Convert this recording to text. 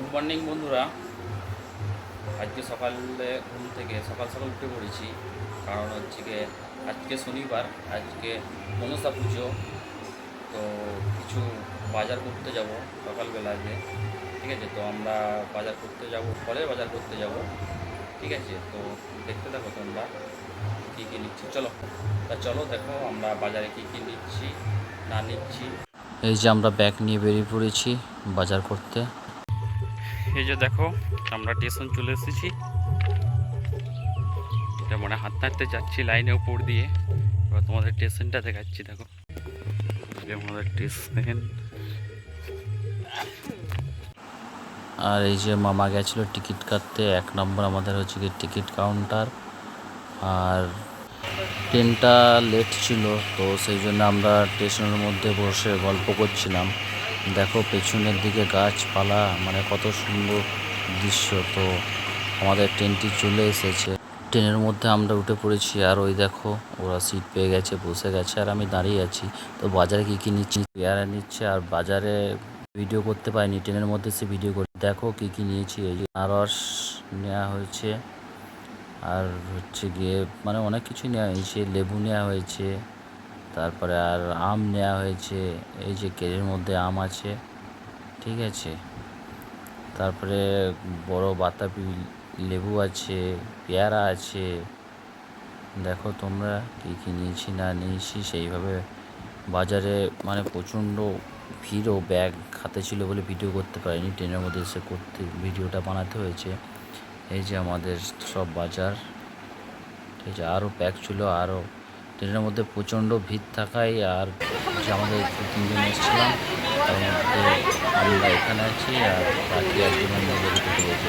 Good morning বন্ধুরা। আজকে সকালে ঘুম থেকে সকাল সকাল উঠে পড়েছি, কারণ হচ্ছে গিয়ে আজকে শনিবার, আজকে মনসা পুজো। তো কিছু বাজার করতে যাব সকালবেলা আগে, ঠিক আছে। তো আমরা বাজার করতে যাব, ফলের বাজার করতে যাব, ঠিক আছে। তো দেখতে থাকো তোমরা কী কী নিচ্ছি। চলো দেখো আমরা বাজারে কী কী নিচ্ছি না নিচ্ছি। এই যে আমরা ব্যাগ নিয়ে বেরিয়ে পড়েছি বাজার করতে। এই যে দেখো আমরা স্টেশন চলে এসেছি। এটা মানে হাঁটতে হাঁটতে যাচ্ছি লাইনের উপর দিয়ে। এবার তোমাদের স্টেশনটা দেখাচ্ছি, দেখো এই আমাদের স্টেশন। আর এই যে মামা গেছিলো টিকিট কাটতে, 1 নম্বর আমাদের হচ্ছে কি টিকিট কাউন্টার। আর ট্রেনটা লেট ছিল, তো সেই জন্য আমরা স্টেশনের মধ্যে বসে গল্প করছিলাম। দেখো পেছনের দিকে গাছপালা, মানে কত সুন্দর দৃশ্য। তো আমাদের ট্রেনটি চলে এসেছে, ট্রেনের মধ্যে আমরা উঠে পড়েছি। আর ওই দেখো ওরা সিট পেয়ে গেছে, বসে গেছে, আর আমি দাঁড়িয়ে আছি। তো বাজারে কী কী নিচ্ছি, পেয়ারা নিচ্ছে। আর বাজারে ভিডিও করতে পারিনি, ট্রেনের মধ্যে সে ভিডিও করে। দেখো কী কী নিয়েছি। এই যে আনারস নেওয়া হয়েছে, আর হচ্ছে গিয়ে মানে অনেক কিছু নেওয়া হয়েছে। লেবু নেওয়া হয়েছে, তারপরে আর আম নেওয়া হয়েছে। এই যে কেরের মধ্যে আম আছে, ঠিক আছে। তারপরে বড় বাতাবি লেবু আছে, পেয়ারা আছে। দেখো তোমরা কী কী নিয়েছি না নিয়েছি। সেইভাবে বাজারে মানে প্রচণ্ড ভিড়ও, ব্যাগ হাতে ছিল বলে ভিডিও করতে পারিনি, ট্রেনের মধ্যে এসে ভিডিওটা বানাতে হয়েছে। এই যে আমাদের সব বাজার, ঠিক আছে। আরও ব্যাগ ছিল, আরও ট্রেনের মধ্যে প্রচণ্ড ভিড় থাকায়। আর যে আমাদের 2-3 জন এসেছিলাম, তার মধ্যে আমরা এখানে আছি, আর বাকি একজনের মধ্যে ঢুকে গেছি।